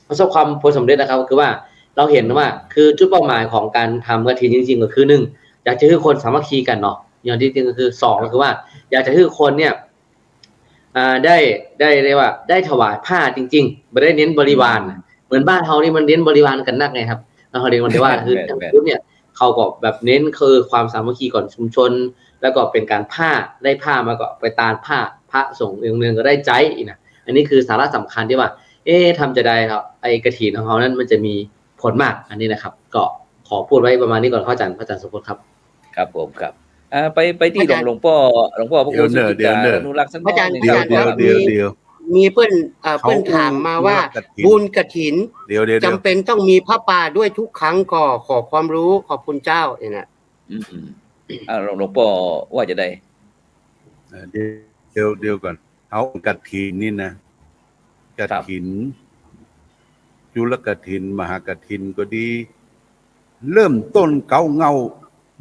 ประสบความผลสำเร็จนะครับคือว่าเราเห็นว่าคือจุดเป้าหมายของการทำกฐินจริงๆก็คือ1อยากจะให้คนสามัคคีกันเนาะอย่างที่จริงก็คือ2ก็คือว่าอยากจะให้คนเนี่ยได้เรียกว่าได้ถวายผ้าจริงๆไม่ได้เน้นบริวารเหมือนบ้านเรานี่มันเน้นบริวารกันนักไงครับเราเรียนกันว่าคือทางพุทธเนี่ยเขาก็แบบเน้นคือความสามัคคีก่อนชุมชนแล้วก็เป็นการผ้าได้ผ้ามาก็ไปตานผ้าพระส่งเนืองๆก็ได้ใจอีกนะอันนี้คือสาระสำคัญที่ว่าทำจะได้ครับไอ้กฐินของเขานั้นมันจะมีผลมากอันนี้นะครับก็ขอพูดไว้ประมาณนี้ก่อนพระอาจารย์สุพจน์ครับครับผมครับไปที่หลวงพ่อพระครูสุจิตาอนุรักษ์สักหน่อยเดี๋ยวมีเพื่อนถามมาว่าบุญกฐินจำเป็นต้องมีพระป่าด้วยทุกครั้งก็ขอความรู้ขอบคุณเจ้าเนี่ยนะหลวงพ่อว่าจะได้เดี๋ยวก่อนเอากฐินนี่นะกฐินจุลกฐินมหากฐินก็ดีเริ่มต้นเงา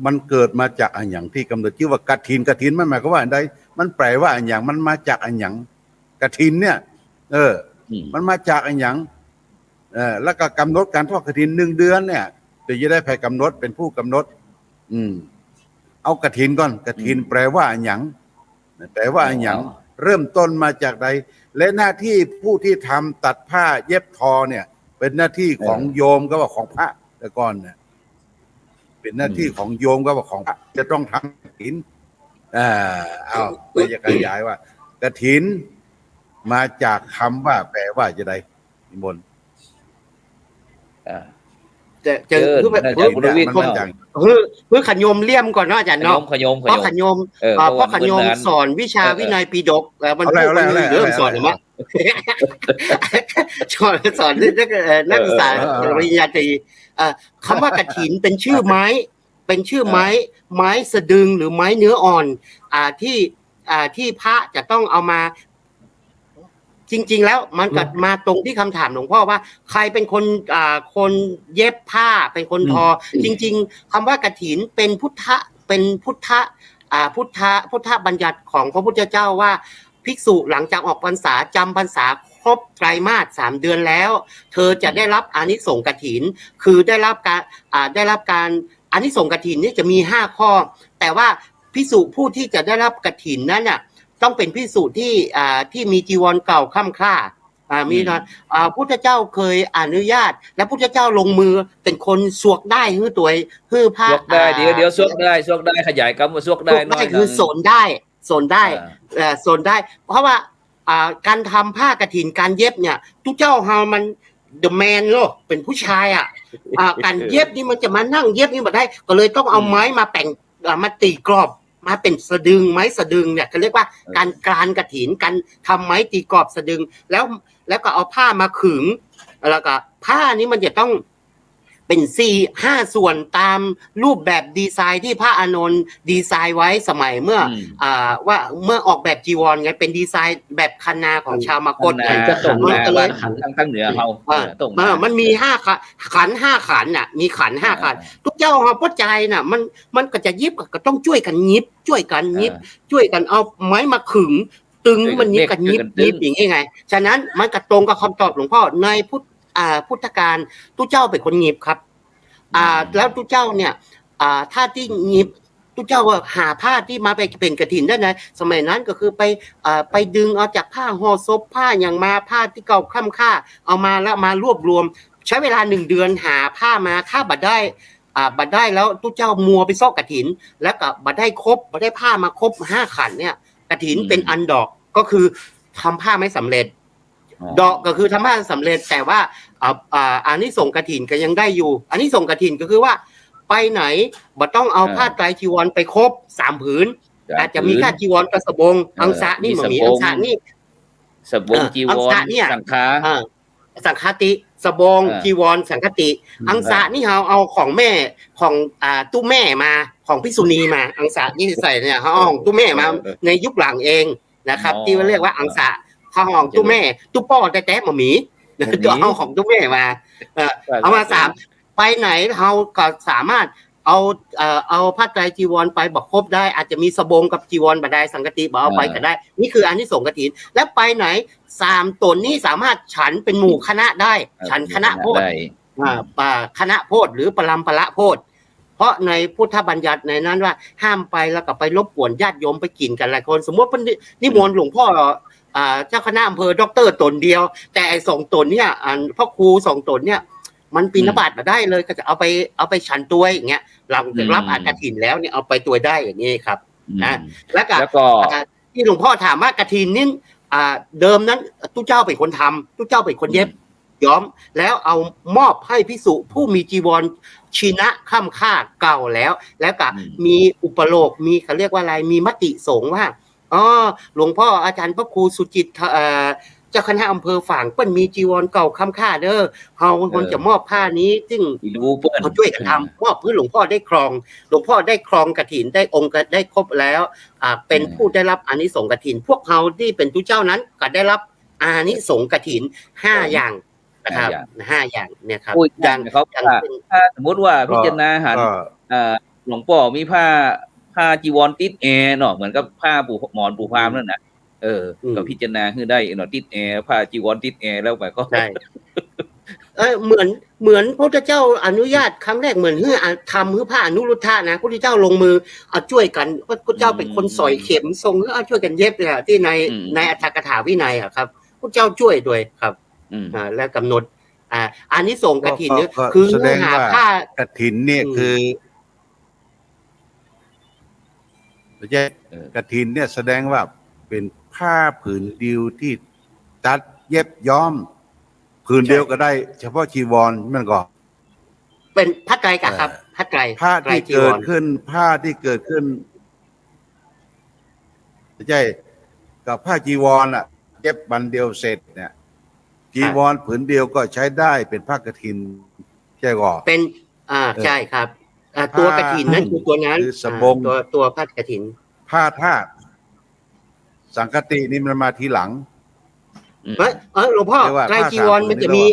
มันเกิดมาจากอันอย่างที่กำหนดชื่อว่ากฐินมันหมายความว่าอะไรมันแปลว่าอันอย่างมันมาจากอันอย่างกฐินเนี่ยมันมาจากอันอย่างแล้วก็กำหนดการทอดกฐิน1 เดือนเนี่ยจะได้ไปกำหนดเป็นผู้กำหนดเอากฐินก่อนกฐินแปลว่าอันอย่างแปลว่าอันอย่างเริ่มต้นมาจากใดและหน้าที่ผู้ที่ทำตัดผ้าเย็บทอเนี่ยเป็นหน้าที่ของโยมก็ว่าของพระแต่ก่อนเนี่ยเป็นหน้าที่ของโยมก็ว่าของพระจะต้องทำกฐินเอาไปจะขยายว่ากฐินมาจากคำว่าแปลว่าจะได้นิมนต์เจอเพื่อขยมเลี่ยมก่อนเนาะอาจารย์เนาะเพราะขยมสอนวิชาวินัยปิฎกมันเริ่มสอนมั้ยสอนนักศึกษาปริญญาตรีคำว่ากฐินเป็นชื่อไม้สะดึงหรือไม้เนื้ออ่อนที่พระจะต้องเอามาจริงๆแล้วมันก็มาตรงที่คำถามหลวงพ่อว่าใครเป็นคนเย็บผ้าเป็นคนทอจริงๆคำว่ากฐินเป็นพุทธบัญญัติของพระพุทธเจ้าว่าภิกษุหลังจากออกพรรษาจำพรรษาครบไตรมาส3 เดือนแล้วเธอจะได้รับอานิสงส์กฐินคือได้รับการอานิสงส์กฐินนี่จะมี5 ข้อแต่ว่าภิกษุผู้ที่จะได้รับกฐินนั้นน่ะต้องเป็นภิกษุที่มีจีวรเก่าค่ำคร่ามีพุทธเจ้าเคยอนุญาตและพุทธเจ้าลงมือเป็นคนสวกได้ฮื้อตัวฮื้อผ้าสวกได้เดี๋ยวสวกได้ขยายคำว่าสวกได้น้อยคือโสนได้เพราะว่าการทำผ้ากฐินการเย็บเนี่ยทุกเจ้าเฮามันเดอะแมนโลกเป็นผู้ชายการเย็บนี่มันจะมานั่งเย็บนี่บ่ได้ก็เลยต้องเอาไม้มาแต่งมาตีกรอบมาเป็นสะดึงไม้สะดึงเนี่ยเขาเรียกว่าการกรานกฐินการทำไม้ตีกรอบสะดึงแล้วก็เอาผ้ามาขึงแล้วก็ผ้านี้มันจะต้องเป็น4-5 ส่วนตามรูปแบบดีไซน์ที่พระอานนท์ดีไซน์ไว้สมัยเมื่อออกแบบจีวรไงเป็นดีไซน์แบบคันนาของชาวมคธจะส่งมาทั้งเหนือเฮามันมีขัน5 ขันน่ะมีขัน5 ขันทุกเจ้าเฮาพอใจน่ะมันก็จะยิบก็ต้องช่วยกันยิบช่วยกันเอาไม้มาขึงตึงมันยิบกันยิบอย่างงี้ไงฉะนั้นมันก็ตรงกับคำตอบหลวงพ่อในพุทธการทุกเจ้าเป็นคนหยิบครับแล้วทุกเจ้าเนี่ยถ้าที่หยิบทุกเจ้าว่าหาผ้าที่มาไปเป็นกฐินได้ไงสมัยนั้นก็คือไปดึงเอาจากผ้าห่อศพผ้าอย่างมาผ้าที่เก่าค่ำค่าเอามาแล้วมารวบรวมใช้เวลา1 เดือนหาผ้ามาถ้าบัดได้แล้วทุกเจ้ามัวไปซ่อกฐินแล้วก็บัดได้ผ้ามาครบ5 ขันเนี่ยกฐินเป็นอันดอกก็คือทำผ้าไม่สำเร็จดอกก็คือทำผ้าสำเร็จแต่ว่าอานิสงส์กฐินก็ยังได้อยู่อานิสงส์กฐินก็คือว่าไปไหนบ่ต้องเอาผ้าไตรจีวรไปครบ3 ผืนอาจจะมีแค่จีวรกับสบงอังสะนี่มันมีอังสะนี่สบงจีวรสังฆาติสบงจีวรสังฆติอังสะนี่เอาของแม่ของตู้แม่มาของภิกษุณีมาอังสะนี่ใส่เนี่ยเขาเอาของตู้แม่มาในยุคหลังเองนะครับที่เรียกว่าอังสะข้าวของตู้แม่ตู้ป้อแต่หมีตัวเอาของตู้แม่มาเอามา3ไปไหนเราก็สามารถ เอาผ้าไตรจีวรไปบอกครบได้อาจจะมีสบงกับจีวรบดายสังกติบอกเอาไปก็ได้นี่คืออานิสงส์กฐินและไปไหน3ตนนี้สามารถฉันเป็นหมู่คณะได้ฉันคณะโพธิคณะโพธิหรือปรัมภระโพธิเพราะในพุทธบัญญัติในนั้นว่าห้ามไปแล้วก็ไปรบกวนญาติโยมไปกินกันหลายคนสมมตินิมนต์หลวงพ่อเจ้าคณะอำเภอด็อกเตอร์ตนเดียวแต่ไอ้2ตนเนี่ยพ่อครู2ตนเนี่ยมันบิณฑบาตมาได้เลยก็จะเอาไปฉันตัวอย่างเงี้ยหลังจากรับอากฐินแล้วเนี่ยเอาไปตัวได้อย่างนี้ครับนะแล้วก็ที่หลวงพ่อถามว่ากฐินนี่เดิมนั้นตู้เจ้าเป็นคนทำตู้เจ้าเป็นคนเย็บย้อมแล้วเอามอบให้ภิกษุผู้มีจีวรชินะค่ำค่าเก่าแล้วก็มีอุปโลกมีเขาเรียกว่าอะไรมีมติสงฆ์ว่าหลวงพ่ออาจารย์พระครูสุจิตเจ้าคณะอำเภอฝางเปิ้นมีจีวรเก่าค่ำค่าเด้อเฮาคนจะมอบผ้านี้ซึ่งเขาช่วยกันทำมอบเพื่อหลวงพ่อได้ครองหลวงพ่อได้ครองกฐินได้องค์ได้ครบแล้วเป็นผู้ได้รับอานิสงส์กฐินพวกเฮาที่เป็นทุเจ้านั้นก็ได้รับอานิสงส์กฐิน5อย่างนะครับ5อย่างเนี่ยครับอย่างเขาถ้าสมมติว่าพิจารณาหันหลวงพ่อมีผ้าจีวรติดแอร์เนาะเหมือนกับผ้าปูหมอนปูพามนั่นน่ะก็พิจารณาคือได้เนาะติดแอร์ผ้าจีวรติดแอร์แล้วไปก็ใช่เหมือนพระเจ้าอนุญาตครั้งแรกเหมือนทำผ้าอนุรุทธะนะพระเจ้าลงมือช่วยกันพระเจ้าเป็นคนสอยเข็มทรงช่วยกันเย็บเลยที่ในอัตถกถาวินัยครับพระเจ้าช่วยด้วยครับและกำหนดอานิสงส์กฐินเนี่ยคือแสดงว่าผ้ากฐินเนี่ยคือกฐินเนี่ยแสดงว่าเป็นผ้าผืนเดียวที่ตัดเย็บย้อมผืนเดียวก็ได้เฉพาะจีวรมันก็เป็นผ้าไตรครับผ้าไตรผ้าที่เกิดขึ้นผ้าที่เกิดขึ้นใช่กับผ้าจีวรเย็บบันเดียวเสร็จเนี่ยจีวรผืนเดียวก็ใช้ได้เป็นผ้ากฐินใช่ก่อเป็นใช่ครับตัวกฐินนั่นคือตัวนั้นคือสบงตัวผ้ากฐินผ้าธาตุสังคตินี่มันมาทีหลังหลวงพ่อไตรจีวรมันจะมี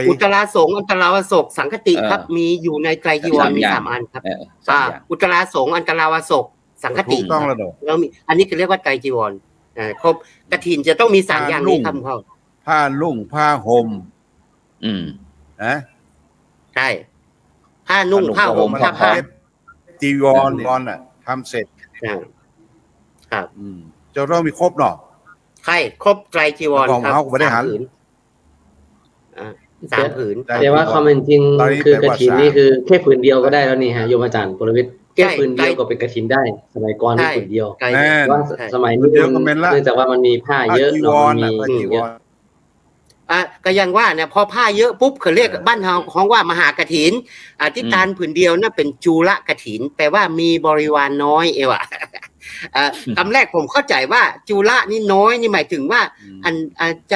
อุตราสงฆ์อันตราวสกสังคติครับมีอยู่ในไตรจีวรมี3อันครับอุตราสงฆ์อันตราวสกสังคติต้องแล้วมีอันนี้คือเรียกว่าไตรจีวรครบกฐินจะต้องมี3อย่างนี้ครับพ่อผ้านุ่งผ้าห่มใช่ผ้านุ่งผ้าห่มผ้าจีวรทำเสร็จครับจะต้องมีครบเนาะใช่ครบไตรจีวรครับ3 ผืนแต่ว่าความเป็นจริงคือกฐินนี่คือแค่ผืนเดียวก็ได้แล้วนี่ฮะโยมอาจารย์ปรวิทย์แค่ผืนเดียวก็เป็นกฐินได้สมัยก่อนนี่ผืนเดียวว่าสมัยนี้เนื่องจากว่ามันมีผ้าเยอะเนาะมีเยอะก็ยังว่าเนี่ยพอผ้าเยอะปุ๊บเขาเรียกบ้านเราของว่ามหากฐินที่ตานผืนเดียวนั่นเป็นจูลกฐินแปลว่ามีบริวารน้อยเอวะคำแรกผมเข้าใจว่าจูละนี่น้อยนี่หมายถึงว่าใจ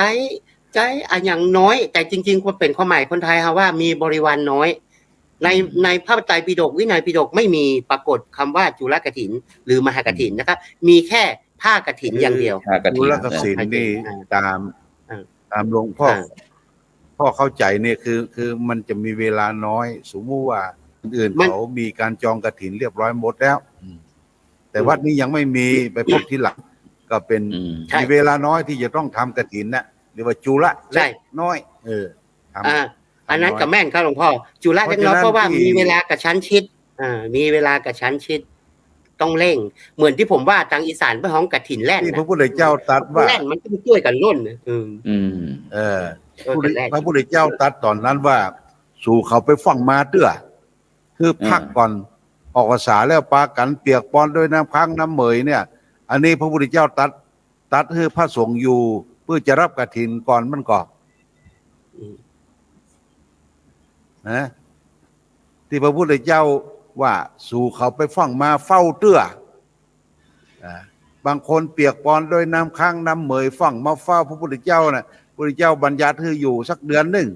อย่างน้อยแต่จริงๆควรเป็นความหมายคนไทยครับว่ามีบริวารน้อยในพระไตรปิฎกวินัยปิฎกไม่มีปรากฏคำว่าจูลกฐินหรือมหากฐินนะครับมีแค่ผ้ากฐินอย่างเดียวจูลกฐินนี่ตามหลวงพ่อเข้าใจเนี่ยคือมันจะมีเวลาน้อยสมมุติว่าอื่นเขามีการจองกฐินเรียบร้อยหมดแล้วแต่วัดนี้ยังไม่มีไปพบทีหลังก็เป็นมีเวลาน้อยที่จะต้องทำกฐินนะหรือว่าจุละเล็กน้อยอันนั้นกับแม่นครับหลวงพ่อจุละเล็กน้อยเพราะว่ามีเวลากระชั้นชิดมีเวลากระชั้นชิดต้องเร่งเหมือนที่ผมว่าทางอีสานเป็นของกฐินแล่นที่พระพุทธเจ้าตรัสว่าแล่นมันต้องช่วยกันล้นพระพุทธเจ้าตรัสตอนนั้นว่าสู่เขาไปฟังมาเตื้อคือพักก่อนออกภาษาแล้วปากันเปียกปอนด้วยน้ำพังน้ำเหมยเนี่ยอันนี้พระพุทธเจ้าตัดให้พระสงฆ์อยู่เพื่อจะรับกฐินก่อนมันก่อนนะที่พระพุทธเจ้าว่าสู่เขาไปฟังมาเฝ้าเตื้อบางคนเปียกปอนด้วยน้ำค้างน้ำเหมยฟังมาเฝ้าพระพุทธเจ้าน่ะพระพุทธเจ้าบัญญัติให้อยู่สักเดือนหนึ่ง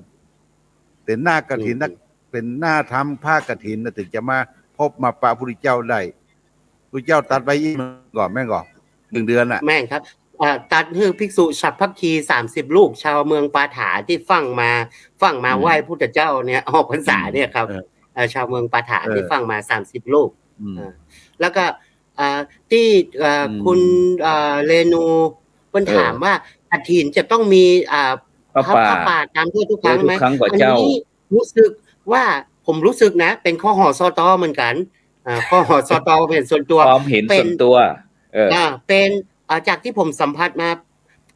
เป็นหน้ากฐินนักเป็นหน้าทำผ้ากฐินถึงจะมาพบมาปะพระพุทธเจ้าได้พระเจ้าตัดไปอีกก่อนแม่ก่อน1 เดือนแม่ครับตัดให้ภิกษุฉัพพคี30 ลูกชาวเมืองปาฐาที่ฟังมาไหว้พุทธเจ้าเนี่ยออกพรรษาเนี่ยครับ ชาวเมืองปาฐาน เออ ที่ฟังมา30รูป อืม แล้วก็ที่คุณเรนูเพิ่นถามว่ากฐินจะต้องมีพระป่า พระป่าตามทั่วทุกครั้ง ทุ ไหม กครั้งกว่า อัน เจ้า นี้รู้สึกว่าผมรู้สึกนะ เป็นข้อหอสตเหมือนกันข้อหอสตเป็นส่วนตัว ความเห็นส่วนตัว เป็นจากที่ผมสัมผัสมา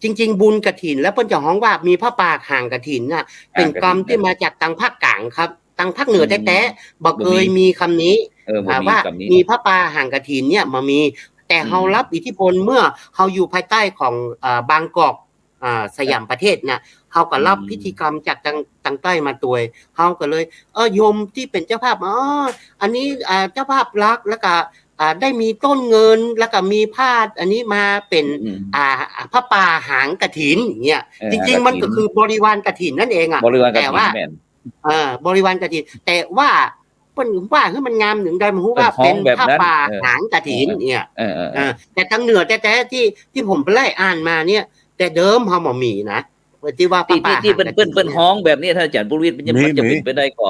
จริง ๆ บุญกฐิน แล้วเพิ่นจะฮ้องว่ามีพระป่าห่างกฐินน่ะเป็นกรรมที่มาจากทางภาคกลางครับทางภาคเหนือแท้ๆบ่เคยมีคำนี้ บ่มี ว่า คำนี้ มีพระป่าห่างกฐินเนี่ยมามีแต่เฮารับอิทธิพลเมื่อเฮาอยู่ภายใต้ของบางกอกสยามประเทศน่ะเฮาก็รับพิธีกรรมจากทางใต้มาตัวยเฮาก็เลยโยมที่เป็นเจ้าภาพอันนี้เจ้าภาพรักแล้วก็ได้มีต้นเงินแล้วก็มีผ้าอันนี้มาเป็นพระป่าหางกฐินอย่างเงี้ยจริงๆมันก็คือบริวารกฐินนั่นเองบริวารกฐิน แต่ว่าบริวารกฐินแต่ว่าเพิ่นว่าคือมันงามถึงได้มันฮู้ว่าเป็นผ้าป่าหางกฐินเนี่ยแต่ทางเหนือแท้ๆที่ผมไปไล่อ่านมาเนี่ยแต่เดิมเฮาบ่มีนะที่ว่าผ้าป่าที่เปิ้นฮ้องแบบนี้ท่านอาจารย์ปุรวิทย์มันจะเป็นไปได้ก็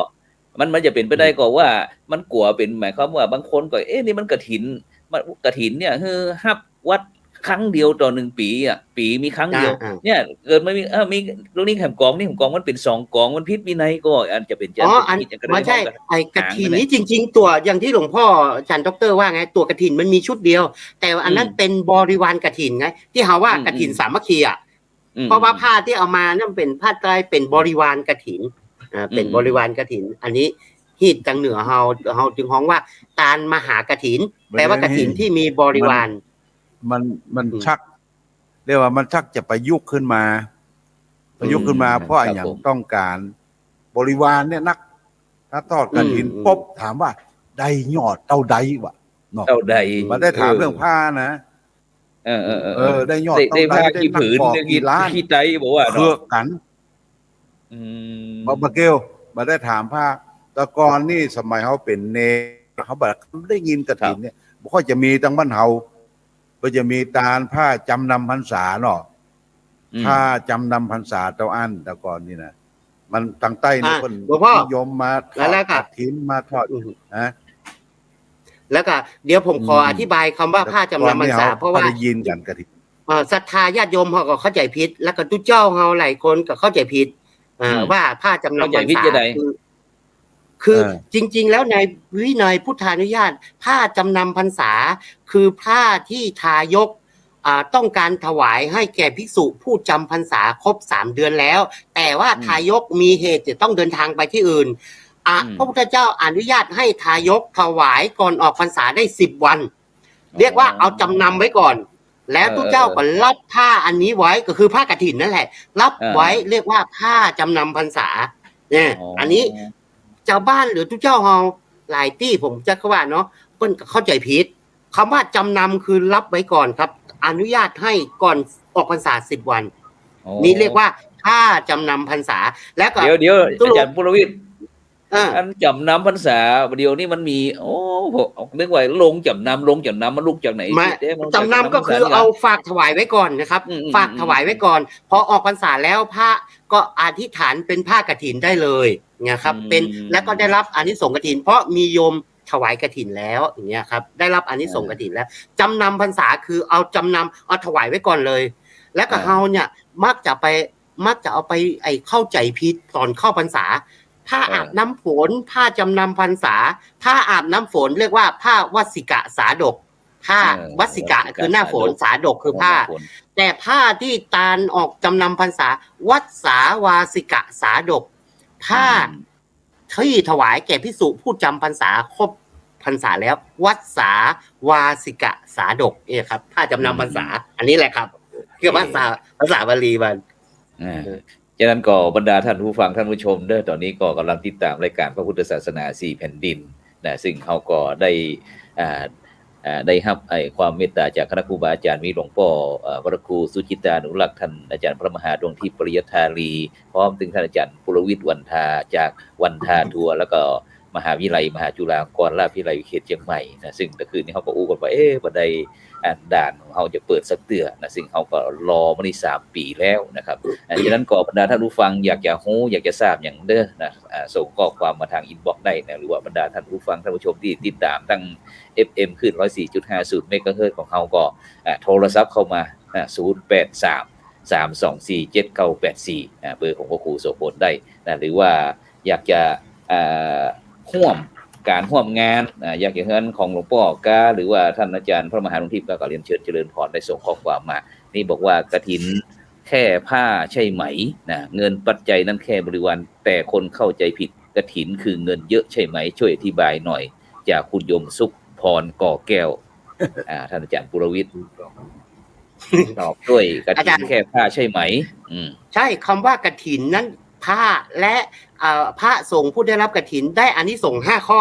มันจะเป็นไปได้ก็ว่ามันกลัวเป็นหมายความว่าบางคนก็นี่มันกฐินเนี่ยคือฮับวัดครั้งเดียวต่อ1ปีปีมีครั้งเดียวเนี่ยเกิดไม่มีตรงนี้แถมกองนี่ของกองมันเป็น2กองมันผิดวินัยก็อาจจะเป็นไม่ใช่ไอ้กฐินนี้จริงๆตัวอย่างที่หลวงพ่ออาจารย์ดรว่าไงตัวกฐินมันมีชุดเดียวแต่อันนั้นเป็นบริวารกฐินไงที่เฮาว่ากฐินสามัคคีเพราะว่าผ้าที่เอามานั่นเป็นผ้าไตรเป็นบริวารกฐินเป็นบริวารกฐินอันนี้ฮีดทางเหนือเฮาจึงฮ้องว่าตาลมหากฐินแปลว่ากฐินที่มีบริวารมันชักเรียกว่ามันชักจะประยุกต์ขึ้นมาเพราะอย่างต้องการบริวารเนี่ยนักถ้าทอดกฐินปุ๊บถามว่าได้ยอดเท่าใดวะเท่าใดมาได้ถามเรื่องผ้านะได้ยอดเท่าใดได้กี่ผืนได้กี่ล้านกี่ไตบอกว่าเพื่อกันบาเกลมาได้ถามผ้าแต่ก่อนนี่สมัยเขาเป็นเนเขาแบบได้ยินกฐินเนี่ยบ่ค่อยจะมีตั้งบ้านเฮาก็จะมีตาลผ้าจำนำพรรษาเนาะผ้าจำนำพรรษาเต้าอั้นแต่ก่อนนี่นะมันทางใต้นี่คนนิยมมาทอดกฐินมาทอดแล้วก็เดี๋ยวผมขออธิบายคำว่าผ้าจำนำพรรษาเพราะว่าได้ยินกันกฐินศรัทธาญาติโยมเขาก็เข้าใจผิดแล้วก็ทุกเจ้าเฮาหลายคนก็เข้าใจผิดว่าผ้าจำนำพรรษาคือจริงๆแล้วในวินัยพุทธานุญาตผ้าจำนำพรรษาคือผ้าที่ทายกต้องการถวายให้แก่ภิกษุผู้จำพรรษาครบ3เดือนแล้วแต่ว่าทายกมีเหตุจะต้องเดินทางไปที่อื่นพระพุทธเจ้าอนุญาตให้ทายกถวายก่อนออกพรรษาได้10วันเรียกว่าเอาจำนำไว้ก่อนแล้วทุกเจ้าก็รับผ้าอันนี้ไว้ก็คือผ้ากฐินนั่นแหละรับไว้เรียกว่าผ้าจำนำพรรษาเนี่ยอันนี้ชาวบ้านหรือทุกเจ้าเฮาหลายที่ผมจะว่าเนาะเพิ่นเข้าใจผิดคำว่าจำนำคือรับไว้ก่อนครับอนุญาตให้ก่อนออกพรรษา10วันนี่เรียกว่าค่าจำนำพรรษาแล้วก็เดี๋ยวอาจารย์ปุรวิทย์อันจำนำพรรษาเดี๋ยวนี้มันมีเรียกว่าลงจำนำมันลูกจากไหนจำนำก็คือเอาฝากถวายไว้ก่อนนะครับฝากถวายไว้ก่อนพอออกพรรษาแล้วพระก็อธิษฐานเป็นผ้ากฐินได้เลยนะครับเป็นแล้วก็ได้รับอานิสงส์กฐินเพราะมีโยมถวายกฐินแล้วอย่างเงี้ยครับได้รับอานิสงส์กฐินแล้วจำนำพรรษาคือเอาจำนำเอาถวายไว้ก่อนเลยแล้วก็เฮาเนี่ยมักจะเอาไปเข้าใจผิดตอนเข้าพรรษาผ้าอาบน้ำฝนผ้าจำนำพรรษาผ้าอาบน้ำฝนเรียกว่าผ้าวัสสิกะสาดกผ้าวัสสิกะคือหน้าฝนสาดกคือผ้าแต่ผ้าที่ตาลออกจำนำพรรษาวัสสาวาสิกะสาดกผ้าที่ถวายแก่ภิกษุผู้จำพรรษาครบพรรษาแล้ววัสสาวาสิกะสาดกครับผ้าจำนำพรรษาอันนี้แหละครับคือภาษาบาลีมันฉะนั้นก็บรรดาท่านผู้ฟังท่านผู้ชมตอนนี้ก็กำลังติดตามรายการพระพุทธศาสนา4แผ่นดินนะซึ่งเขาก็ได้รับความเมตตาจากคณะครูบาอาจารย์มีหลวงพ่อพระครูสุจิตานุรักษ์ท่านอาจารย์พระมหาดวงทิพย์ปริยัตถาลีพร้อมถึงท่านอาจารย์ปุรวิทย์วันทาจากวันทาทัวร์แล้วก็ มหาวิทยาลัยมหาจุฬาลงกรณราชวิทยาลัยเขตเชียงใหม่นะซึ่งแต่คืนนี้เขาก็อู้กันว่าบัดใดด่านของเขาจะเปิดสักเตือนะซึ่งเขาก็รอมานี่3 ปีแล้วนะครับฉะนั้นก็บรรดาท่านผู้ฟังอยากจะรู้อยากจะทราบอย่างเด้อนะส่งข้อความมาทางอินบ็อกซ์ได้นะหรือว่าบรรดาท่านผู้ฟังท่านผู้ชมที่ติดตามทั้ง FM ขึ้น 104.50 เมกะเฮิรตซ์ของเขาก็โทรศัพท์เข้ามา083-324-7984เบอร์ของพระครูโสพลได้นะหรือว่าอยากจะร่วมงานอยากจะเฮือนของหลวงพ่อกาหรือว่าท่านอาจารย์พระมหาหลวงทิพย์ก็เรียนเชิญเจริญพรได้ส่งข้อความมานี่บอกว่ากฐินแค่ผ้าใช่ไหมนะเงินปัจจัยนั้นแค่บริวารแต่คนเข้าใจผิดกฐินคือเงินเยอะใช่ไหมช่วยอธิบายหน่อยจากคุณยมสุขพรก่อแก้วท่านอาจารย์ปุรวิทย์ตอบด้วยกฐินแค่ผ้าใช่ไหมใช่คำว่ากฐินนั้นผ้าและพระสงฆ์ผู้ได้รับกฐินได้อานิสงส์5 ข้อ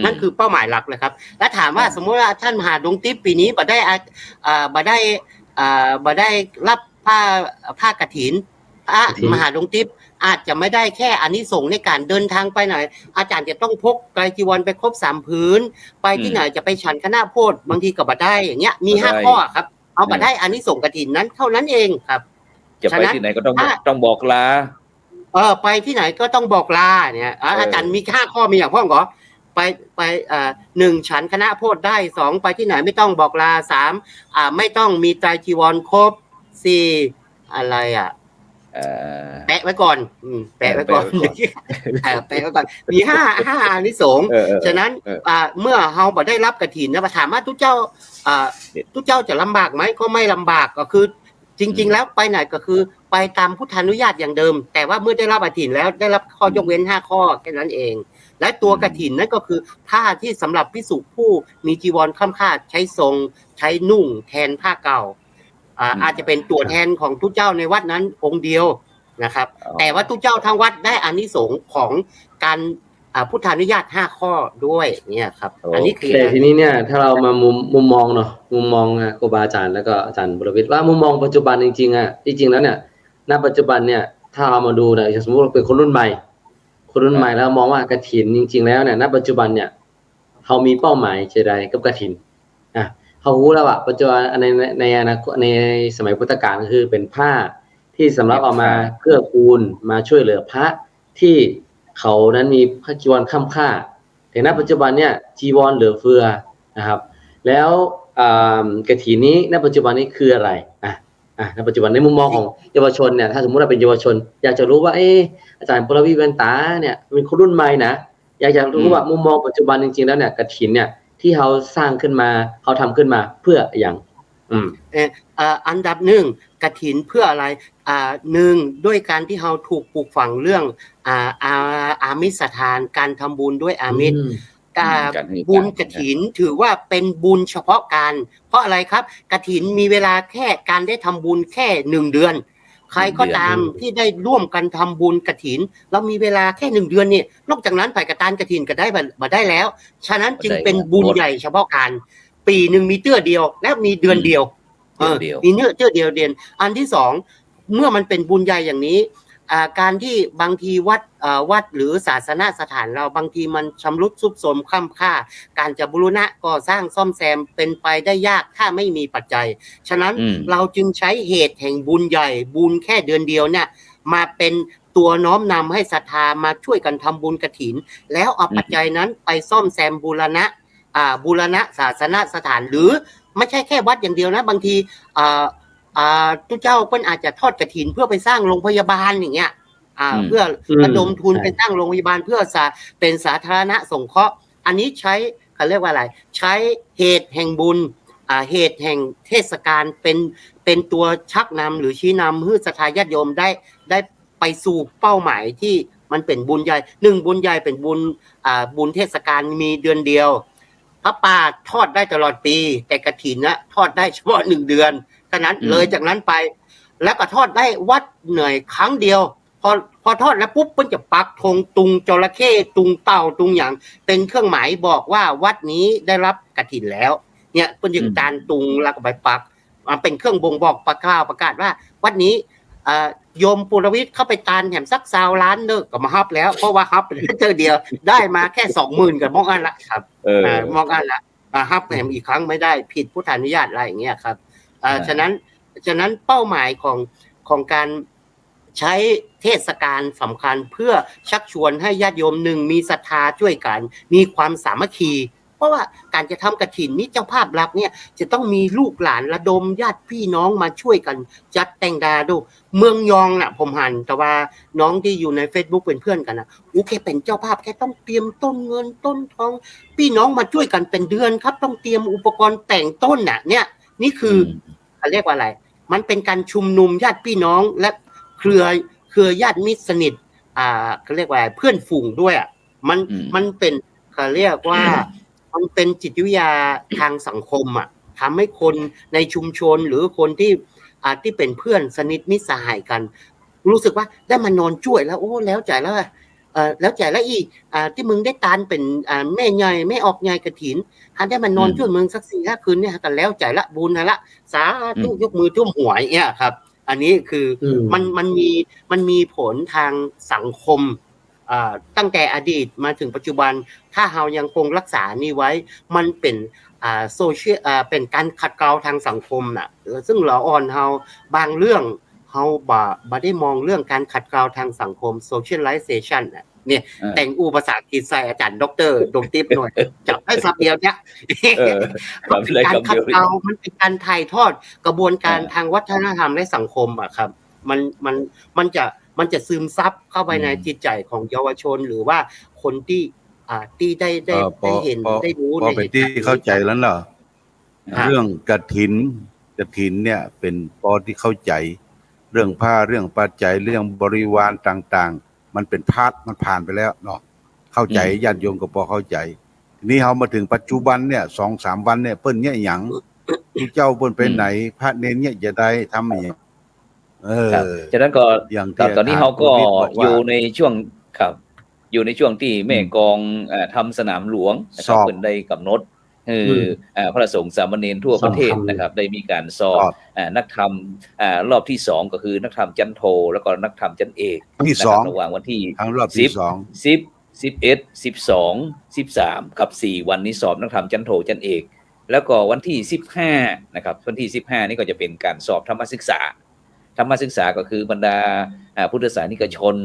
นั่นคือเป้าหมายหลักเลยครับและถามว่าสมมติว่าท่านมหาดวงทิพย์ปีนี้บ่ได้รับผ้ากฐินพระมหาดวงทิพย์อาจจะไม่ได้แค่อานิสงส์ในการเดินทางไปไหนอาจารย์จะต้องพกไตรจีวรไปครบ3 ผืนไปที่ไหนจะไปฉันคณะโพธิบางทีก็บ่ได้อย่างเงี้ยมี5 ข้อครับเอาบ่ได้อานิสงส์กฐินนั้นเท่านั้นเองครับจะไปที่ไหนก็ต้องบอกลาไปที่ไหนก็ต้องบอกลาเนี่ยอาจารย์มี5 ข้อมีอย่างพ่อเหรอไป1ฉันคณะโพธิได้2ไปที่ไหนไม่ต้องบอกลา3ไม่ต้องมีไตรจีวรครบ4อะไรแปะไว้ก่อนแปะไว้ก่อนแปะไว้ก่อนมี5อานิสงส์ฉะนั้นเมื่อเฮาบ่ได้รับกฐินนะถามว่าทุกเจ้าจะลำบากไหมก็ไม่ลำบากก็คือจริงๆแล้วไปไหนก็คือไปตามพุทธานุญาตอย่างเดิมแต่ว่าเมื่อได้รับกฐินแล้วได้รับข้อยกเว้น5 ข้อแค่นั้นเองและตัวกฐินนั่นก็คือผ้าที่สำหรับภิกษุผู้มีจีวรค่ำค่าใช้ทรงใช้นุ่งแทนผ้าเก่าอาจจะเป็นตัวแทนของทุกเจ้าในวัดนั้นองค์เดียวนะครับแต่ว่าทุกเจ้าทั้งวัดได้อานิสงส์ของการพุทธานุญาต5 ข้อด้วยเนี่ยครับอันนี้คือแต่ทีนี้เนี่ยถ้าเรามามุมมองเนาะมุมมองครูบาอาจารย์แล้วก็อาจารย์บุรวิทย์ว่ามุมมองปัจจุบันจริงๆแล้วเนี่ยณปัจจุบันเนี่ยถ้าเรามาดูเนี่ยสมมติเราเป็นคนรุ่นใหม่แล้วมองว่ากฐินจริงๆแล้วเนี่ยณปัจจุบันเนี่ยเขามีเป้าหมายจะใดกับกฐินเขารู้แล้วว่าปัจจุบันในสมัยพุทธกาลก็คือเป็นผ้าที่สำหรับเอามาเกื้อกูลมาช่วยเหลือพระที่เขานั้นมีพระจีวรค่ำค่าแต่ณปัจจุบันเนี่ยจีวรเหลือเฟือนะครับแล้วกฐินนี้ณปัจจุบันนี้คืออะไรในปัจจุบันในมุมมองของเยาวชนเนี่ยถ้าสมมุติเราเป็นเยาวชนอยากจะรู้ว่าอาจารย์ปรวิทย์ เวนตาเนี่ยเป็นคนรุ่นใหม่นะอยากจะรู้ว่ามุมมองปัจจุบันจริงๆแล้วเนี่ยกฐินเนี่ยที่เขาสร้างขึ้นมาเขาทำขึ้นมาเพื่ออย่างอันดับ1กฐินเพื่ออะไร1ด้วยการที่เราถูกปลูกฝังเรื่องอามิสทานการทำบุญด้วยอามิสบุญกฐินถือว่าเป็นบุญเฉพาะการเพราะอะไรครับกฐินมีเวลาแค่การได้ทำบุญแค่1 เดือนใครก็ตามที่ได้ร่วมกันทำบุญกฐินเรามีเวลาแค่1 เดือนเนี่ยนอกจากนั้นฝ่ายกฐานกฐินก็ได้มาได้แล้วฉะนั้นจึงเป็นบุญใหญ่เฉพาะการปีนึงมีเตื้อเดียวและมีเดือนเดียวมีเตื้อเดียวเดือนอันที่2เมื่อมันเป็นบุญใหญ่อย่างนี้การที่บางทีวัดหรือศาสนสถานเราบางทีมันชำรุดทรุดโทรมค่ำค่าการจะบูรณะก่อสร้างซ่อมแซมเป็นไปได้ยากถ้าไม่มีปัจจัยฉะนั้นเราจึงใช้เหตุแห่งบุญใหญ่บุญแค่เดือนเดียวเนี่ยมาเป็นตัวน้อมนำให้ศรัทธามาช่วยกันทำบุญกฐินแล้วเอาปัจจัยนั้นไปซ่อมแซมบูรณะศาสนสถานหรือไม่ใช่แค่วัดอย่างเดียวนะบางทีทุกเจ้าเพิ่นอาจจะทอดกฐินเพื่อไปสร้างโรงพยาบาลอย่างเงี้ยเพื่อระดมทุนไปสร้างโรงพยาบาลเพื่อเป็นสาธารณะสงเคราะห์อันนี้ใช้เขาเรียกว่าอะไรใช้เหตุแห่งบุญเหตุแห่งเทศกาลเป็นตัวชักนำหรือชี้นำให้ศรัทธาญาติโยมได้ไปสู่เป้าหมายที่มันเป็นบุญใหญ่บุญใหญ่เป็นบุญเทศกาลมีเดือนเดียวพระป่าทอดได้ตลอดปีแต่กฐินนะทอดได้เฉพาะ1 เดือนฉะนั้นเลยจากนั้นไปแล้วก็ทอดได้วัดเหนื่อยครั้งเดียวพอทอดแล้วปุ๊บเพิ่นจะปักธงตุงจระเข้ตุงเต่าตุงอย่างเป็นเครื่องหมายบอกว่าวัดนี้ได้รับกฐินแล้วเนี่ยเพิ่นจึงการตุงแล้วก็ไปปักเป็นเครื่องบ่งบอกประกาศว่าวัดนี้ โยมปุรวิทย์เข้าไปตานแหมสัก20 ล้านเด้อก็มาฮับแล้วเพราะว่าฮับเจอเดียวได้มาแค่ 20,000กับมองอันละครับมองอันละฮับแหมอีกครั้งไม่ได้ผิดพุทธานุญาตอะไรอย่างเงี้ยครับฉะนั้นเป้าหมายของการใช้เทศกาลสำคัญเพื่อชักชวนให้ญาติโยมหนึ่งมีศรัทธาช่วยกันมีความสามัคคีเพราะว่าการจะทำกฐินนี้เจ้าภาพหลักเนี่ยจะต้องมีลูกหลานระดมญาติพี่น้องมาช่วยกันจัดแต่งดาดูเมืองยองน่ะผมหันแต่ว่าน้องที่อยู่ใน Facebook เป็นเพื่อนกันนะแค่เป็นเจ้าภาพแค่ต้องเตรียมต้นเงินต้นทองพี่น้องมาช่วยกันเป็นเดือนครับต้องเตรียมอุปกรณ์แต่งต้นน่ะเนี่ยนี่คือเขาเรียกว่าอะไรมันเป็นการชุมนุมญาติพี่น้องและเครือญาติมิตรสนิทเขาเรียกว่าเพื่อนฝูงด้วยอ่ะมันเป็นเขาเรียกว่ามันเป็นจิตวิทยาทางสังคมอ่ะทำให้คนในชุมชนหรือคนที่เป็นเพื่อนสนิทมิตรสหายกันรู้สึกว่าได้มานอนช่วยแล้วโอ้แล้วใจแล้วแล้วใจแล้วอีกที่มึงได้ตานเป็นแม่ใหญ่แม่ออกใหญ่กฐินได้มานอนช่วยมึงสัก 4-5 คืนเนี่ยกันแล้วใจละบุญละสาธุยกมือท่วมหัวเนี่ยครับอันนี้คือมันมีผลทางสังคมตั้งแต่อดีตมาถึงปัจจุบันถ้าเรายังคงรักษานี่ไว้มันเป็นโซเชียลเป็นการขัดเกลาทางสังคมน่ะซึ่งเราอ่อนเราบางเรื่องเราบ่ได้มองเรื่องการขัดเกลาทางสังคม socialization น่ะเนี่ยแต่งภาษาอังกฤษใส่อาจารย์ดร.ดงติ๊บหน่อยจับได้สับเดียวเนี่ยมันเป็นการขัดเกลามันเป็นการถ่ายทอดกระบวนการทางวัฒนธรรมและสังคมอะครับมันจะซึมซับเข้าไปในจิตใจของเยาวชนหรือว่าคนที่ได้เห็นได้รู้ในเป็นที่เข้าใจแล้วเหรอเรื่องกฐินเนี่ยเป็นปอที่เข้าใจเรื่องผ้าเรื่องปัจจัยเรื่องบริวารต่างๆมันเป็นพาร์ทมันผ่านไปแล้วเนาะเข้าใจญาติโยมก็พอเข้าใจทีนี้เฮามาถึงปัจจุบันเนี่ย 2-3 วันเนี่ยเปิ้นเนี่ยหยังผู้เจ้าเปิ้นไปไหนพระเนรเนี่ยจะได้ทำอย่างฉะนั้นก็ตอนนี้เขาก็อยู่ในช่วงครับอยู่ในช่วงที่แม่กองทำสนามหลวงนะครับเพิ่นได้กำหนดพระสงฆ์สามเณรทั่วประเทศนะครับได้มีการสอบนักธรรมรอบที่2ก็คือนักธรรมชั้นโทแล้วก็นักธรรมชั้นเอกที่2ระหว่างวันที่ทั้งรอบที่10 11 12 13กับ4วันนี้สอบนักธรรมชั้นโทชั้นเอกแล้วก็วันที่15นะครับวันที่15นี่ก็จะเป็นการสอบธรรมศึกษาก็คือบรรดาพุทธศาสนิกชน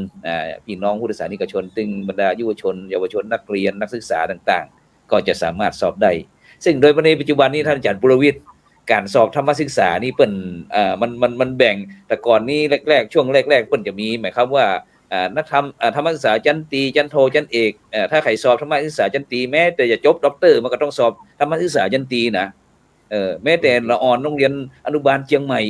พี่น้องพุทธศาสนิกชนตึงบรรดาเยาวชนนักเรียนนักศึกษาต่างๆก็จะสามารถสอบได้ซึ่งโดยในปัจจุบันนี้ท่านอาจารย์ปุรวิทย์การสอบธรรมศึกษานี่เปิ้นมันแบ่งแต่ก่อนนี้แรกๆช่วงแรกๆเปิ้นจะมีหมายความว่านักธรรมศึกษาชั้นตรีชั้นโทชั้นเอกถ้าใครสอบธรรมศึกษาชั้นตรีแม้แต่จะจบด็อกเตอร์มันก็ต้องสอบธรรมศึกษาชั้นตรีนะแม้แต่ละอ่อนโรงเรียนอนุบาลเชียงใหม่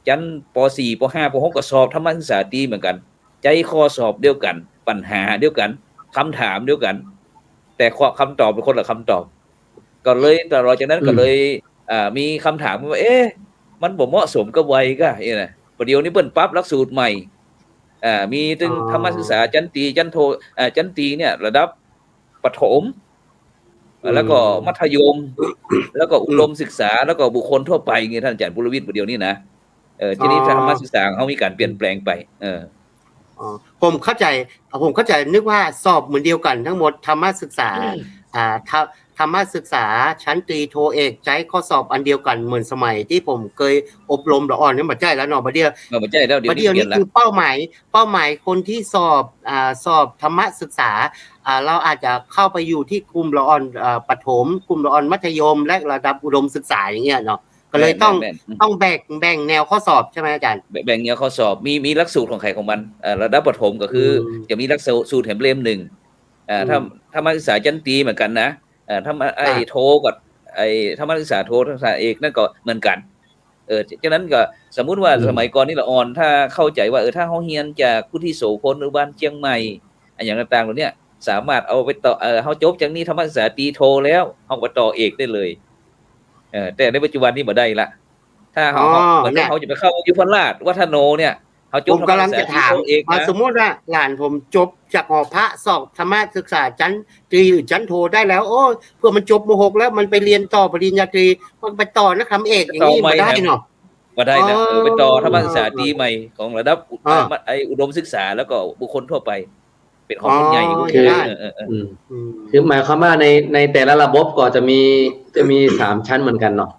ชั้นป .4 ป .5 ป .6 ก็สอบธรรมศึกษาตรีเหมือนกันใจข้อสอบเดียวกันปัญหาเดียวกันคำถามเดียวกันแต่คำตอบเป็นคนละคำตอบก็เลยแต่หลังจากนั้นก็เลยมีคำถามว่ามันบ่เหมาะสมกับวัยก็เนี่ยประเดี๋ยวนี้เปิ้นปรับหลักสูตรใหม่มีถึงธรรมศึกษาชั้นตรีชั้นโทชั้นตรีเนี่ยระดับประถมแล้วก็มัธยมแล้วก็อุดมศึกษาแล้วก็บุคคลทั่วไปเงี้ยท่านอาจารย์ปุรวิทย์ประเดี๋ยวนี้นะทีนี้ธรรมศึกษาเขามีการเปลี่ยนแปลงไปผมเข้าใจนึกว่าสอบเหมือนเดียวกันทั้งหมดธรรมศึกษาธรรมศึกษาชั้นตรีโทเอกใช้ข้อสอบอันเดียวกันเหมือนสมัยที่ผมเคยอบรมละอ่อนนี่บ่ใช่แล้วเนาะบ่เดียวนี่คือเป้าหมายคนที่สอบธรรมศึกษาเราอาจจะเข้าไปอยู่ที่กลุ่มละอ่อนประถมกลุ่มละอ่อนมัธยมและระดับอุดมศึกษาอย่างเงี้ยเนาะก็เลยต้องแบ่งแนวข้อสอบใช่ไหมอาจารย์แบ่งแนวข้อสอบมีหลักสูตรของใครของมันระดับประถมก็คือจะมีหลักสูตรแถมเล่ม1ถ้าธรรมศึกษาชั้นตรีเหมือนกันนะถ้าไอ้โทกับไอ้ธรรมศึกษาโทธรรมศึกษาเอกนั่นก็เหมือนกันฉะนั้นก็สมมุติว่าสมัยก่อนนี่ละอ่อนถ้าเข้าใจว่าถ้าเฮาเรียนจากพุทธิโสพลหรือบ้านเชียงใหม่อย่างต่างๆเหล่านี้สามารถเอาไปต่อเฮาจบจากนี้ธรรมศึกษาตรีโทแล้วเฮาไปต่อเอกได้เลยแต่ในปัจจุบันนี้บ่ได้ละถ้าเขาจะไปเข้ายุพราชวัฒโนเนี่ยเขาจบ ผมกำลังจะถามสมมติว่าหลานผมจบจากหอพระสอบธรรมศึกษาชั้นตรีหรือชั้นโทได้แล้วโอ้เพื่อมันจบม.6แล้วมันไปเรียนต่อปริญญาตรีมันไปต่อนะครับเอกอย่างนี้ไม่ได้เนาะ มาได้นะไปต่อธรรมศึกษา อ๋อ ปีใหม่ของระดับ อ่า ไออุดมศึกษาแล้วก็บุคคลทั่วไป เป็นของคนใหญ่ อ๋อ คือ ได้ อืมคือหมายความว่าในแต่ละระบบก็จะมี3ชั้นเหมือนกันเนาะ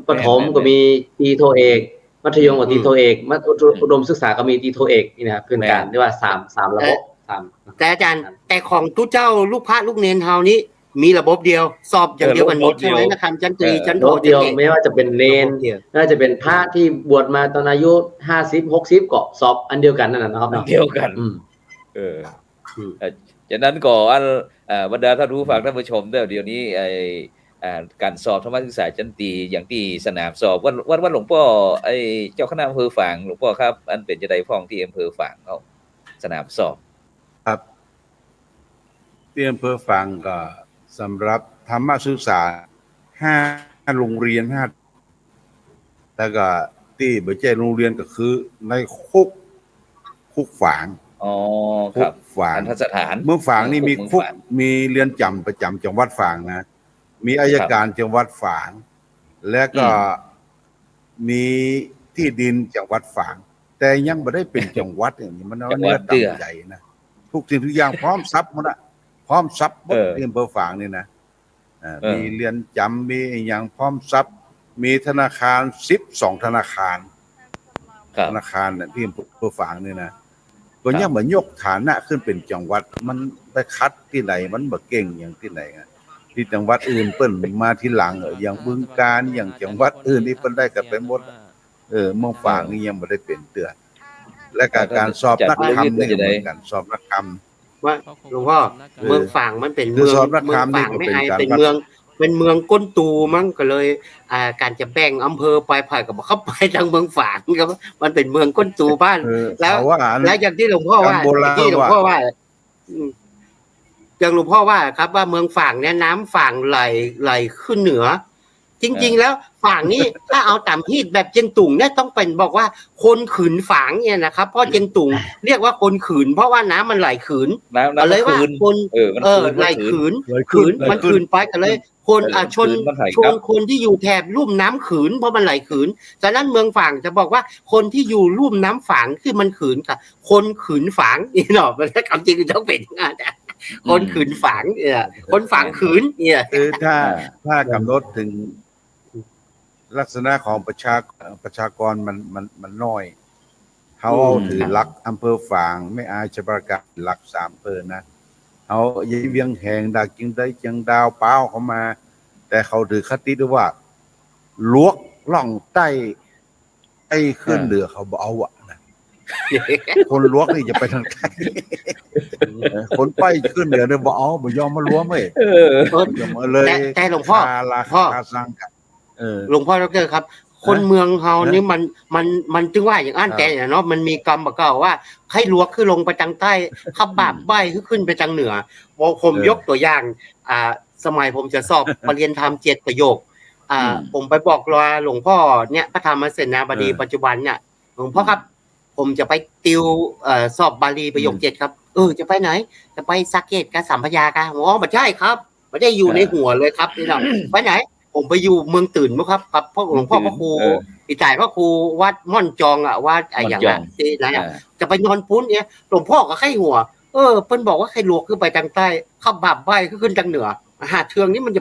ประถมก็มีตีโทเอกมัธยมก็ตีโทเอกอุดมศึกษาก็มีตีโทเอกนี่นะครับเป็นการที่ว่า3ระบบ3 แต่อาจารย์แต่ของตู้เจ้าลูกพระลูกเนนเฮานี้มีระบบเดียว สอบอย่างเดียวกันหมดใช่ไหมนะครับชั้นตรีชั้นโท ระบบเดียว ชั้นอก ไม่ว่าจะเป็นเนนไม่ว่าจะเป็นพระที่บวชมาตอนอายุ50-60ก็สอบอันเดียวกันนั่นนะครับ อัน เนาะ เดียวกัน อืม จากนั้นก็บรรดาท่านผู้ฟังท่านผู้ชมเดี๋ยวนี้การสอบธรรมศึกษาชั้นตรีอย่างที่สนามสอบวันหลวงพ่อเจ้าคณะอำเภอฝางหลวงพ่อครับอันเป็นจะได้พ้องที่อำเภอฝางเขาสนามสอบ ครับที่อำเภอฝางก็สำหรับธรรมศึกษา5โรงเรียน5แล้วก็ที่บ่ใช่โรงเรียนก็คือในคุกฝาง อ๋อค คุ รับ กฝาง อันทสถาน เมืองฝางนี่มี เมือง คุก ฝาง มีเรือนจำประจำจังหวัดฝางนะมีอัยการจังหวัดฝาง และก็มีที่ดินจังหวัดฝาง แต่ยังไม่ได้เป็นจังหวัดอย่างนี้มันเอาเนื้อต่ำใจนะทุกสิ่งทุกอย่างพร้อมทรัพย์หมดอะพร้อมทรัพย์หมดที่อำเภอฝางนี่นะมีเรือนจำมีอย่างพร้อมทรัพย์มีธนาคาร12ธนาคาร ครับ ธนาคารที่อำเภอฝางนี่นะก็ยังเหมือนยกฐานะขึ้นเป็นจังหวัดมันไปคัดที่ไหนมันบ่เก่งอย่างที่ไหนอะที่จังหวัดอื่นเปิ้นมาทีหลังอย่างบึงกาฬอย่างจังหวัดอื่นนี่เปิ้นได้กันไปหมดเมืองฝางนี่ยังบ่ได้เป็นเตือและการสอบนักธรรมนี่เหมือนกันสอบนักธรรม ว่าหลวงพ่อเมืองฝางมันเป็น คือ เมือง สอบนัก เมือง ธรรมนี่ ฝาง ก็ ไม่ เป็น อาย การ เป็นเมืองก้นตูมั้งก็เลยการจะแบ่งอำเภอไปผ่านกับเข้าไปทางเมืองฝางครับมันเป็นเมืองก้นตูบ้าน แล้ว เขาว่า แล้วอย่างที่หลวงพ่อว่า การโบราณ ที่หลวงพ่อว่าอย่างหลวงพ่อว่าครับว่าเมืองฝางเนี่ยน้ำฝางไหลขึ้นเหนือ จริง ๆ แล้วฝางนี้ ถ้าเอาตามพีดแบบเจียงตุงเนี่ยต้องเป็นบอกว่าคนขืนฝางเนี่ยนะครับเพราะเจียงตุงเรียกว่าคนขืนเพราะว่าน้ำมันไหลขืน น้ำ เลยว่า คืน คน มัน ไหลขืน ไหลขืน ไปกันเลยคนชน มันไหล ช กลั น บ คนที่อยู่แถบลุ่มน้ำขืนเพราะมันไหลขืนฉะนั้นเมืองฝางจะบอกว่าคนที่อยู่ลุ่มน้ำฝางคือมันขืนกับคนขืนฝางนี่เนาะมันคำจริงต้องเป็นอย่างนั้นนะคนขืนฝางเนี่ยคนฝางขืนเนี่ย คือถ้ากำหนดถึงลักษณะของประชากรมันน้อยเขาเอาถือหลักอำเภอฝางไม่อายจะประกาศหลัก3อำเภอนะเอายีเวียงแหงดากิงได้จังดาวเป้าเขามา แต่เขาถือคติด้วยว่าลวกล่องใต้ไอ้ขึ้นเรือเขาบอกเอาอะนะคนลวกนี่จะไปทางใต้คนไปขึ้นเรือเนี่ยบอกเอาบ่ยอมมาล้วงเว้ยยอมมาเลย แต่หลวงพ่อ ราคาสร้างกันหลวงพ่อดรครับ คนเมืองเฮานี่มันจึงว่าอย่างอันแต่เนาะมันมีกรรมบอกเก่าว่าให้ลวกขึ้นลงไปทางใต้ขับบาปใบขึ้นไปทางเหนือผมยกตัวอย่างสมัยผมจะสอบปรริญญาธรรม7ประโยคผมไปบอกรอหลวงพ่อเนี่ยพระธรรมเสนาบดีปัจจุบันเนี่ยหลวงพ่อครับผมจะไปติวสอบบาลีประโยค7ครับจะไปไหนจะไปสักเกตกับสัมพยากะอ๋อไม่ใช่ครับไม่ได้อยู่ในหัวเลยครับนี่เนาะไปไหนผมไปอยู่เมืองตื่นมั้งครับกับพ่อหลวงพ่อพระครูอีจ่ายพระครูวัดม่อนจองวัดอย่างนั้นที่ไหนจะไปนอนปุ้นเนี่ยหลวงพ่อก็ไข้หัวเพิ่นบอกว่าใครลวกขึ้นไปทางใต้ขับบาปใบขึ้นทางเหนือเทืองนี้มัน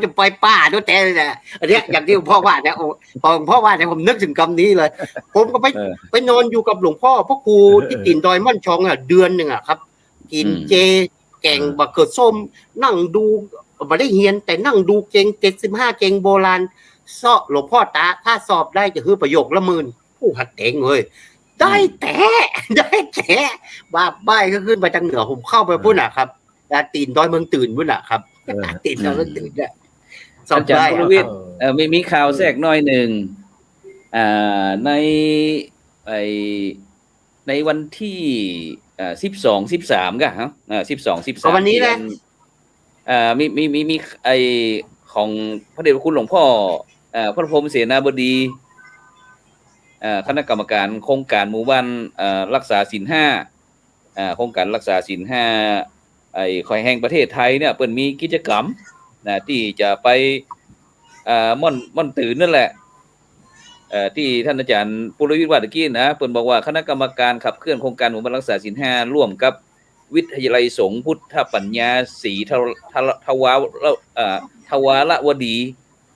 จะไปป่าด้วยแต่เลยนะอันนี้อย่างที่หลวงพ่อว่าเนี่ยพอหลวงพ่อว่าเนี่ยผมนึกถึงคำนี้เลย ผมก็ไปนอนอยู่กับหลวงพ่อพระครูที่ติ่นดอยม่อนจองเดือนหนึ่งครับกินเจแกงบะเขือส้มนั่งดูไม่ได้เฮียนแต่นั่งดูเก่ง75เก่งโบราณสอบหลวงพ่อตาถ้าสอบได้จะคือประโยคละ10,000ผู้หัดเต็งเลยได้แต่บาปใบก็ขึ้นไปทางเหนือผมเข้าไปพุ่นครับตีนดอยเมืองตื่นพุ่นครับตีนดอยเมืองตื่นเนี่ยสอบ อาจาร ได้ ย์กุลวิทย์มีข่าวแทรกน้อยหนึ่งในวันที่12-13ก็ฮะ12-13วันนี้นะมีของพระเดชพระคุณหลวงพ่อพระพรหมเสนาบดีคณะกรรมการโครงการหมู่บ้านรักษาศีล5โครงการรักษาศีล5คอยแห่งประเทศไทยเนี่ยเปิดมีกิจกรรมนะที่จะไปม่อนตื่นนั่นแหละ ที่ท่านอาจารย์ปุรวิทย์ว่าตะกี้นะเพิ่นบอกว่าคณะกรรมการขับเคลื่อนโครงการหมู่บ้านรักษาศีล5ร่วมกับวิทยาลัยสงฆ์พุทธปัญญาศรีทวารวดี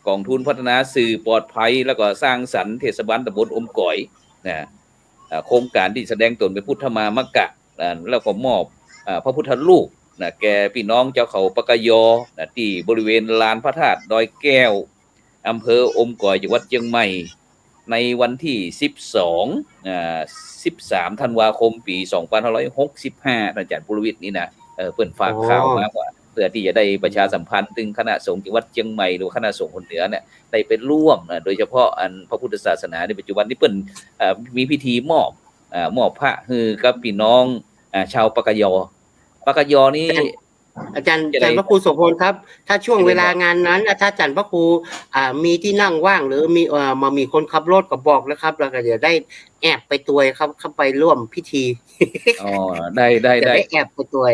กองทุนพัฒนาสื่อปลอดภัยแล้วก็สร้างสรรค์เทศบาลตำบลอมก๋อยนะโครงการที่แสดงตนเป็นพุทธมามกะแล้วก็มอบพระพุทธรูปนะแก่พี่น้องเจ้าเขาปะกะยอนะที่บริเวณลานพระธาตุดอยแก้วอำเภออมก๋อยจังหวัดเชียงใหม่ในวันที่13 ธันวาคมปี 2565อาจารย์ปุรวิทย์นี่นะเพิ่นฝากข่าวมาว่าเพื่อที่จะได้ประชาสัมพันธ์ถึงคณะสงฆ์จังหวัดเชียงใหม่หรือคณะสงฆ์คนเหนือเนี่ยได้ไปร่วมโดยเฉพาะอันพระพุทธศาสนาในปัจจุบันนี้เพิ่นมีพิธีมอบพระฮือกับพี่น้องชาวปะกะยอนี่อาจารย์พระครูโสพลครับถ้าช่วงเวลางานนั้นถ้าอาจารย์พระครูมีที่นั่งว่างหรือมีคนขับรถก็บอกนะครับเราก็จะได้แอบไปตัวยครับเข้าไปร่วมพิธีอ๋อได้แอบไปตัวย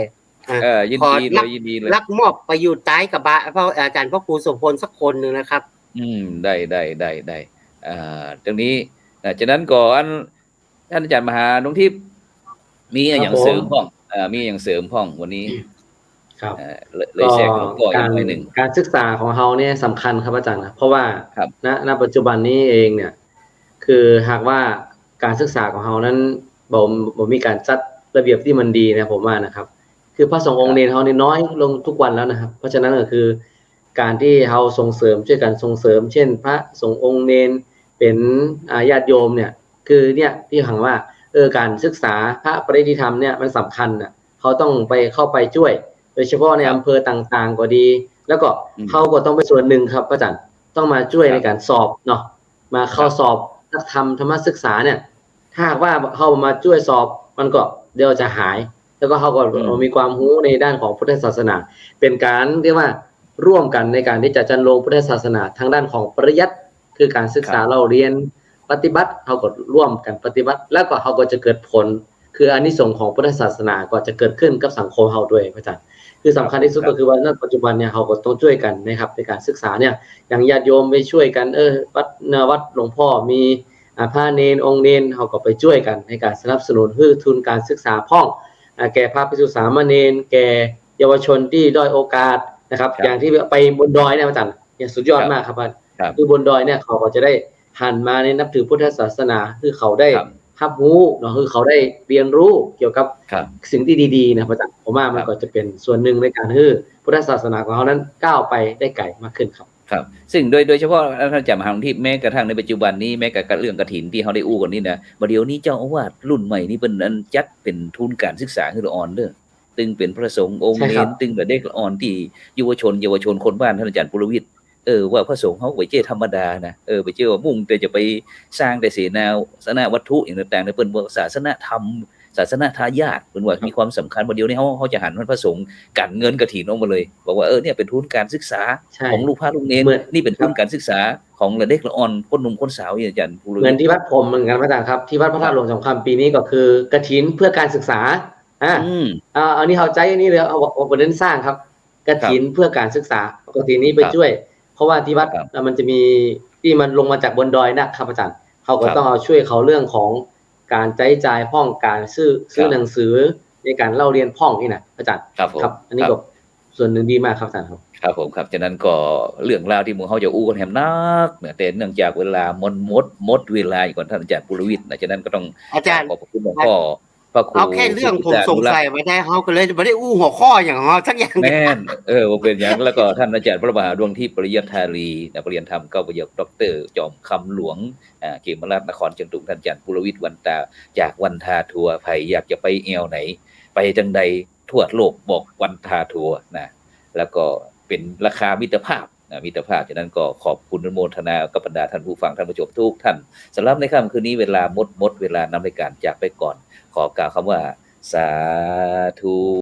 ยินดีเลยลักมอบไปอยู่ใต้กับบะเพราะอาจารย์พระครูโสพลสักคนนึงนะครับได้ตรงนี้จากนั้นก่อนท่านอาจารย์มหาหลวงทิพย์มีอย่างเสริมพ้องวันนี้ครับเลยแทรกลงก่อนหนึ่งการศึกษาของเราเนี่ยสำคัญครับอาจารย์นะเพราะว่าณปัจจุบันนี้เองเนี่ยคือหากว่าการศึกษาของเรานั้นบ่มีการจัดระเบียบที่มันดีนะผมว่านะครับคือพระสงฆ์องค์เนรเรานี่น้อยลงทุกวันแล้วนะครับเพราะฉะนั้นก็คือการที่เราส่งเสริมช่วยกันส่งเสริมเช่นพระสงฆ์องค์เนรเป็นญาติโยมเนี่ยคือเนี่ยที่หังว่าการศึกษาพระปริยัติธรรมเนี่ยมันสำคัญนะเขาต้องเข้าไปช่วยโดยเฉพาะในอำเภอต่างๆก็ดีแล้วก็เขาก็ต้องเป็นส่วนหนึ่งครับอาจารย์ต้องมาช่วยในการสอบเนาะมาเข้าสอบนักธรรมศึกษาเนี่ยถ้าว่าเขามาช่วยสอบมันก็เดี๋ยวจะหายแล้วก็เขาก็มีความรู้ในด้านของพุทธศาสนาเป็นการเรียกว่าร่วมกันในการที่จะจันโลงพุทธศาสนาทางด้านของปริยัติคือการศึกษาเราเรียนปฏิบัติเขาก็ร่วมกันปฏิบัติแล้วก็เขาก็จะเกิดผลคืออานิสงส์ของพุทธศาสนาก็จะเกิดขึ้นกับสังคมเราด้วยอาจารย์คือสำคัญที่สุดก็คือว่าณปัจจุบันเนี่ยเขาก็ต้องช่วยกันนะครับในการศึกษาเนี่ยอย่างญาติโยมไปช่วยกันวัดหลวงพ่อมีพระเนรองค์เนรเขาก็ไปช่วยกันในการสนับสนุนทุนการศึกษาพ่องแก่พระภิกษุสามเณรแก่เยาวชนที่ด้อยโอกาสนะครับอย่างที่ไปบนดอยเนี่ยอาจารย์เนี่ยสุดยอดมากครับคือบนดอยเนี่ยเขาก็จะได้หันมาในนับถือพุทธศาสนาคือเขาได้รับรู้เนาะคือเขาได้เรียนรู้เกี่ยวกับสิ่งที่ดีๆนะอาจารย์ผมว่ามันก็จะเป็นส่วนหนึ่งในการให้พุทธศาสนาของเขานั้นก้าวไปได้ไกลมากขึ้นครับซึ่งโดยเฉพาะท่านอาจารย์มหาหลวงทิพย์แม้กระทั่งในปัจจุบันนี้แม้กับเรื่องกฐินที่เขาได้อู้กันนี่นะเดี๋ยวนี้เจ้าอาวาสรุ่นใหม่นี่เป็นอันจัดเป็นทุนการศึกษาให้ละอ่อนเด้อตึงเป็นพระสงฆ์องค์เนรตึงแต่เด็กละอ่อนที่เยาวชนคนบ้านท่านอาจารย์ปุรวิทย์ว่าพระสงฆ์เขาไปเจ้ธรรมดานะไปเจ้ว่ามุ่งแต่จะไปสร้างแต่เสนาสนะวัตถุอย่างต่างๆในเปิ้นว่าศาสนธรรมศาสนาทายาทเปิ้นว่ามีความสำคัญเดี๋ยวนี้เขาจะหันพระสงฆ์กันเงินกฐินออกมาเลยบอกว่าเนี่ยเป็นทุนการศึกษาของลูกพระลูกเนรนี่เป็นทุนการศึกษาของเด็กละอ่อนคนหนุ่มคนสาวอย่างอาจารย์ปุรวิทย์เหมือนที่วัดผมเหมือนกันอาจารย์ครับที่วัดพระธาตุหลวงสงครามปีนี้ก็คือกฐินเพื่อการศึกษาอันนี้เข้าใจอันนี้เลยเอาประเด็นสร้างครับกฐินเพื่อการศึกษากฐินนี้ไปช่วยเพราะว่าที่วัดมันจะมีที่มันลงมาจากบนดอยนะครับอาจารย์เขาก็ต้องเอาช่วยเขาเรื่องของการใช้จ่ายพ่องการซื้อหนังสือในการเล่าเรียนพ่องนี่นะอาจารย์ครับอันนี้ก็ส่วนหนึ่งดีมากครับอาจารย์ครับผมครับฉะนั้นก็เรื่องราวที่หมู่เขาจะอู้กันแหมนักแต่เนื่องจากเวลาหมดเวลาก่อนท่านอาจารย์ปุรวิทย์ฉะนั้นก็ต้องอาจารย์ขอบคุณหลวงพ่อเอาแค่เรื่องผมสงสัยไว้ได้เขาก็เลยไม่ได้อู้หัวข้ออย่างเขาสักอย่างแม่นว่าเป็นอย่างแล้วก็ท่านอาจารย์พระมหาดวงที่ปริยัติธารีปริญญาธรรมเก้าประโยคดร.จอมคำหลวงเขมราชนครเชียงตุงท่านอาจารย์ปุรวิทย์วันตาจากวันทาทัวร์ไผอยากจะไปแอวไหนไปจังใดทั่วโลกบอกวันทาทัวร์นะแล้วก็เป็นราคามิตรภาพฉะนั้นก็ขอบคุณอนุโมทนากับบรรดาท่านผู้ฟังท่านผู้ชมทุกท่านสำหรับในค่ำคืนนี้เวลาหมดเวลานำรายการจากไปก่อนขอกล่าวคำว่าสาธุ